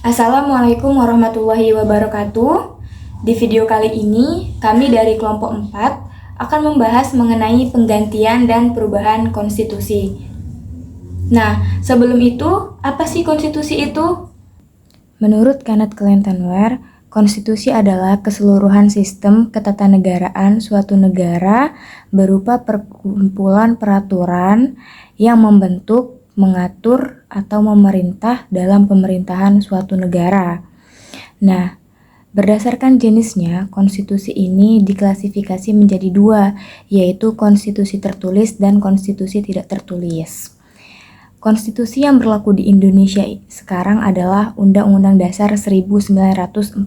Assalamualaikum warahmatullahi wabarakatuh. Di video kali ini, kami dari kelompok 4 akan membahas mengenai penggantian dan perubahan konstitusi. Nah, sebelum itu, apa sih konstitusi itu? Menurut Kenneth Clintonware, konstitusi adalah keseluruhan sistem ketatanegaraan suatu negara berupa perkumpulan peraturan yang membentuk, mengatur, atau memerintah dalam pemerintahan suatu negara. Nah, berdasarkan jenisnya, konstitusi ini diklasifikasi menjadi dua, yaitu konstitusi tertulis dan konstitusi tidak tertulis. Konstitusi yang berlaku di Indonesia sekarang adalah Undang-Undang Dasar 1945.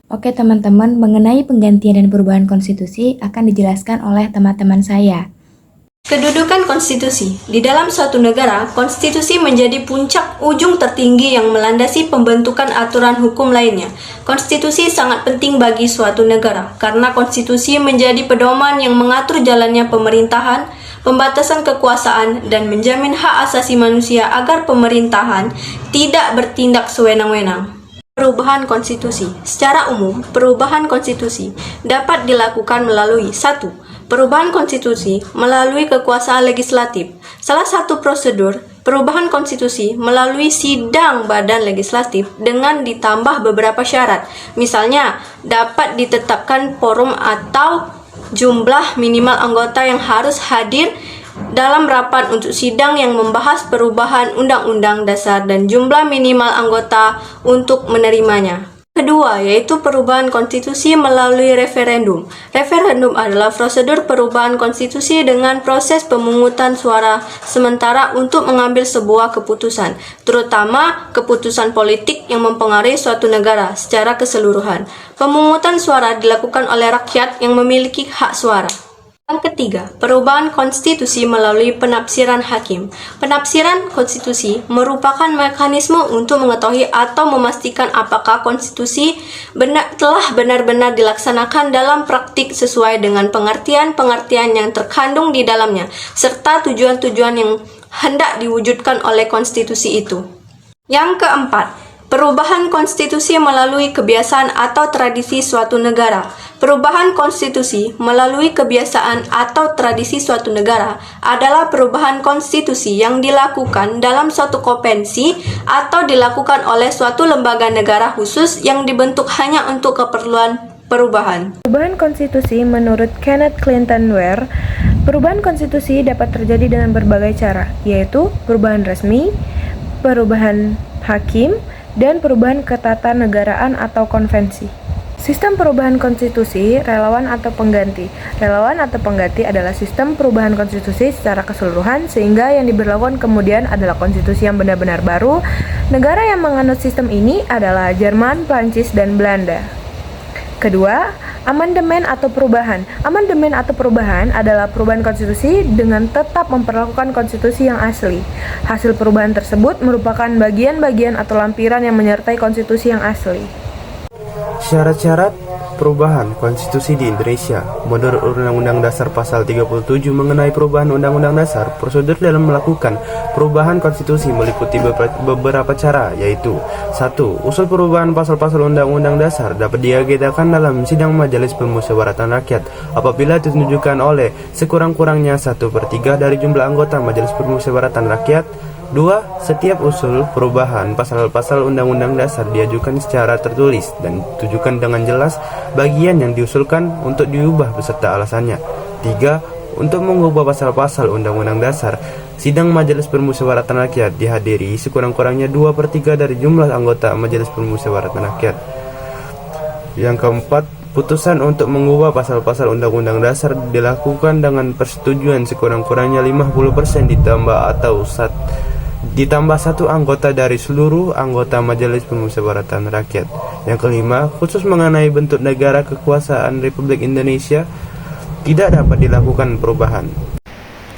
Oke teman-teman, mengenai penggantian dan perubahan konstitusi akan dijelaskan oleh teman-teman saya. Kedudukan konstitusi. Di dalam suatu negara, konstitusi menjadi puncak ujung tertinggi yang melandasi pembentukan aturan hukum lainnya. Konstitusi sangat penting bagi suatu negara, karena konstitusi menjadi pedoman yang mengatur jalannya pemerintahan, pembatasan kekuasaan, dan menjamin hak asasi manusia agar pemerintahan tidak bertindak sewenang-wenang. Perubahan konstitusi. Secara umum, perubahan konstitusi dapat dilakukan melalui 1. Perubahan konstitusi melalui kekuasaan legislatif. Salah satu prosedur perubahan konstitusi melalui sidang badan legislatif dengan ditambah beberapa syarat. Misalnya, dapat ditetapkan quorum atau jumlah minimal anggota yang harus hadir dalam rapat untuk sidang yang membahas perubahan Undang-Undang Dasar dan jumlah minimal anggota untuk menerimanya. Kedua, yaitu perubahan konstitusi melalui referendum. Referendum adalah prosedur perubahan konstitusi dengan proses pemungutan suara sementara untuk mengambil sebuah keputusan, terutama keputusan politik yang mempengaruhi suatu negara secara keseluruhan. Pemungutan suara dilakukan oleh rakyat yang memiliki hak suara. Yang ketiga, perubahan konstitusi melalui penafsiran hakim. Penafsiran konstitusi merupakan mekanisme untuk mengetahui atau memastikan apakah konstitusi telah benar-benar dilaksanakan dalam praktik sesuai dengan pengertian-pengertian yang terkandung di dalamnya, serta tujuan-tujuan yang hendak diwujudkan oleh konstitusi itu. Yang keempat, perubahan konstitusi melalui kebiasaan atau tradisi suatu negara. Perubahan konstitusi melalui kebiasaan atau tradisi suatu negara adalah perubahan konstitusi yang dilakukan dalam suatu konvensi atau dilakukan oleh suatu lembaga negara khusus yang dibentuk hanya untuk keperluan perubahan. Perubahan konstitusi menurut Kenneth Clintonware, perubahan konstitusi dapat terjadi dengan berbagai cara, yaitu perubahan resmi, perubahan hakim, dan perubahan ketatanegaraan atau konvensi. Sistem perubahan konstitusi, relawan atau pengganti. Relawan atau pengganti adalah sistem perubahan konstitusi secara keseluruhan, sehingga yang diberlakukan kemudian adalah konstitusi yang benar-benar baru. Negara yang menganut sistem ini adalah Jerman, Prancis, dan Belanda. Kedua, amandemen atau perubahan. Amandemen atau perubahan adalah perubahan konstitusi dengan tetap memperlakukan konstitusi yang asli. Hasil perubahan tersebut merupakan bagian-bagian atau lampiran yang menyertai konstitusi yang asli. Syarat-syarat perubahan konstitusi di Indonesia. Menurut Undang-Undang Dasar Pasal 37 mengenai perubahan Undang-Undang Dasar, prosedur dalam melakukan perubahan konstitusi meliputi beberapa cara, yaitu 1. Usul perubahan pasal-pasal Undang-Undang Dasar dapat diagendakan dalam sidang Majelis Permusyawaratan Rakyat apabila ditunjukkan oleh sekurang-kurangnya 1/3 dari jumlah anggota Majelis Permusyawaratan Rakyat. 2. Setiap usul perubahan pasal-pasal Undang-Undang Dasar diajukan secara tertulis dan ditujukan dengan jelas bagian yang diusulkan untuk diubah beserta alasannya. 3. Untuk mengubah pasal-pasal Undang-Undang Dasar, sidang Majelis Permusyawaratan Rakyat dihadiri sekurang-kurangnya 2/3 dari jumlah anggota Majelis Permusyawaratan Rakyat. Yang keempat, putusan untuk mengubah pasal-pasal Undang-Undang Dasar dilakukan dengan persetujuan sekurang-kurangnya 50% ditambah satu anggota dari seluruh anggota Majelis Permusyawaratan Rakyat. Yang kelima, khusus mengenai bentuk negara kekuasaan Republik Indonesia, tidak dapat dilakukan perubahan.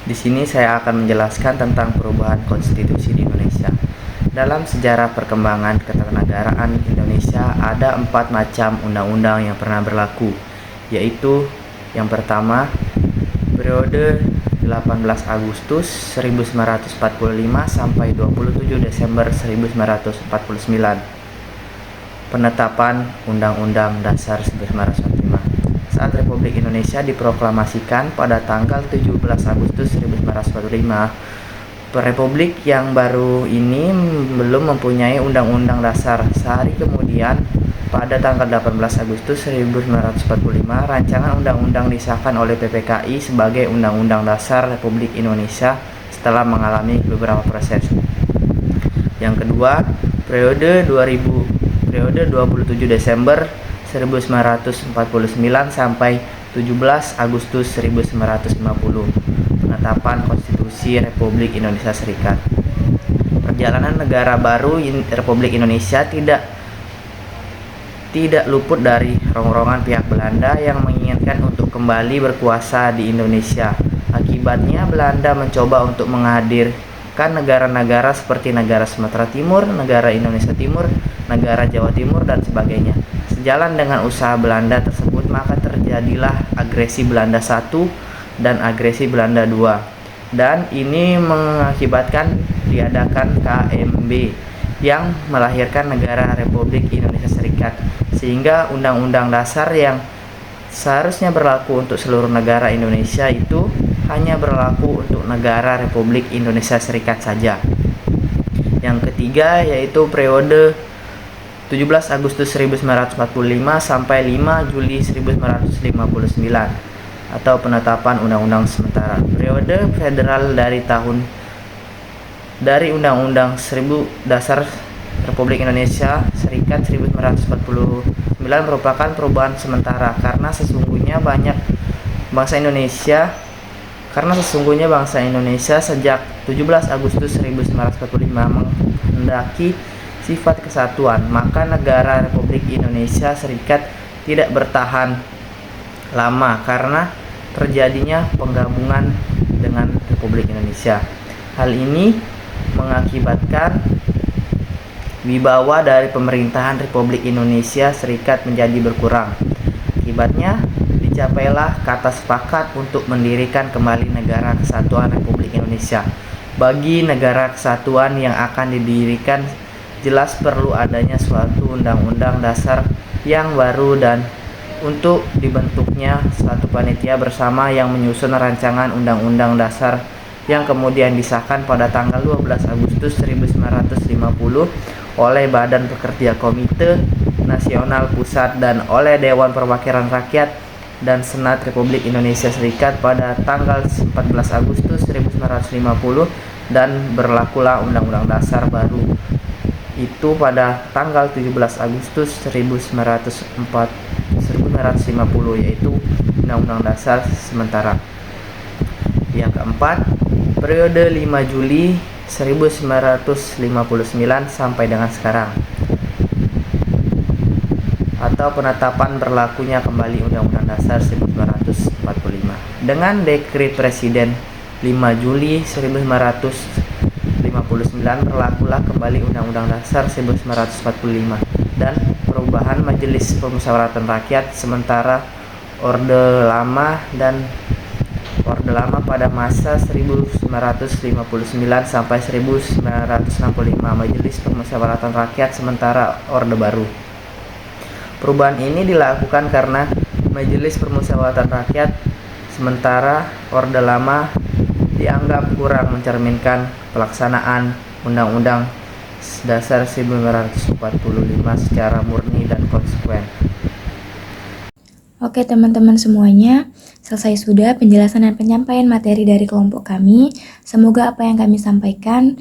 Di sini saya akan menjelaskan tentang perubahan konstitusi di Indonesia. Dalam sejarah perkembangan ketatanegaraan Indonesia ada 4 macam undang-undang yang pernah berlaku, yaitu yang pertama, periode 18 Agustus 1945 sampai 27 Desember 1949. Penetapan Undang-Undang Dasar 1945. Saat Republik Indonesia diproklamasikan pada tanggal 17 Agustus 1945, Republik yang baru ini belum mempunyai Undang-Undang Dasar. Sehari kemudian, pada tanggal 18 Agustus 1945, rancangan undang-undang disahkan oleh PPKI sebagai Undang-Undang Dasar Republik Indonesia setelah mengalami beberapa proses. Yang kedua, periode 27 Desember 1949 sampai 17 Agustus 1950. Penetapan Konstitusi Republik Indonesia Serikat. Perjalanan negara baru Republik Indonesia tidak luput dari rongrongan pihak Belanda yang menginginkan untuk kembali berkuasa di Indonesia. Akibatnya, Belanda mencoba untuk menghadirkan negara-negara seperti negara Sumatera Timur, negara Indonesia Timur, negara Jawa Timur, dan sebagainya. Sejalan dengan usaha Belanda tersebut, maka terjadilah agresi Belanda I dan agresi Belanda II. Dan ini mengakibatkan diadakan KMB yang melahirkan negara Republik Indonesia Serikat, sehingga Undang-Undang Dasar yang seharusnya berlaku untuk seluruh negara Indonesia itu hanya berlaku untuk negara Republik Indonesia Serikat saja. Yang ketiga yaitu periode 17 Agustus 1945 sampai 5 Juli 1959 atau penetapan undang-undang sementara. Periode federal dari Undang-Undang Dasar Republik Indonesia Serikat 1949 merupakan perubahan sementara karena sesungguhnya bangsa Indonesia sejak 17 Agustus 1945 menghendaki sifat kesatuan, maka negara Republik Indonesia Serikat tidak bertahan lama karena terjadinya penggabungan dengan Republik Indonesia. Hal ini mengakibatkan wibawa dari pemerintahan Republik Indonesia Serikat menjadi berkurang. Akibatnya, dicapailah kata sepakat untuk mendirikan kembali Negara Kesatuan Republik Indonesia. Bagi negara kesatuan yang akan didirikan, jelas perlu adanya suatu undang-undang dasar yang baru dan untuk dibentuknya suatu panitia bersama yang menyusun rancangan undang-undang dasar yang kemudian disahkan pada tanggal 12 Agustus 1950 oleh Badan Pekerja Komite Nasional Pusat dan oleh Dewan Perwakilan Rakyat dan Senat Republik Indonesia Serikat pada tanggal 14 Agustus 1950 dan berlakulah Undang-Undang Dasar baru itu pada tanggal 17 Agustus 1950 yaitu Undang-Undang Dasar sementara. Yang keempat, periode 5 Juli 1959 sampai dengan sekarang atau penetapan berlakunya kembali Undang-Undang Dasar 1945 dengan Dekret Presiden 5 Juli 1959 berlakulah kembali Undang-Undang Dasar 1945 dan perubahan Majelis Permusyawaratan Rakyat sementara Orde Lama pada masa 1959 sampai 1965, Majelis Permusyawaratan Rakyat sementara Orde Baru. Perubahan ini dilakukan karena Majelis Permusyawaratan Rakyat sementara Orde Lama dianggap kurang mencerminkan pelaksanaan Undang-Undang Dasar 1945 secara murni dan konsekuen. Oke teman-teman semuanya, selesai sudah penjelasan dan penyampaian materi dari kelompok kami. Semoga apa yang kami sampaikan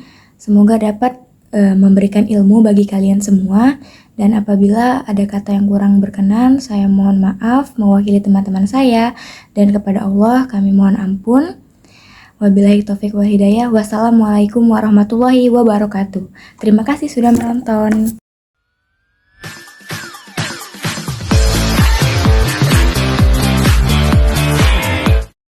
dapat memberikan ilmu bagi kalian semua. Dan apabila ada kata yang kurang berkenan, saya mohon maaf mewakili teman-teman saya. Dan kepada Allah kami mohon ampun. Wabillahi taufiq wal hidayah. Wassalamualaikum warahmatullahi wabarakatuh. Terima kasih sudah menonton.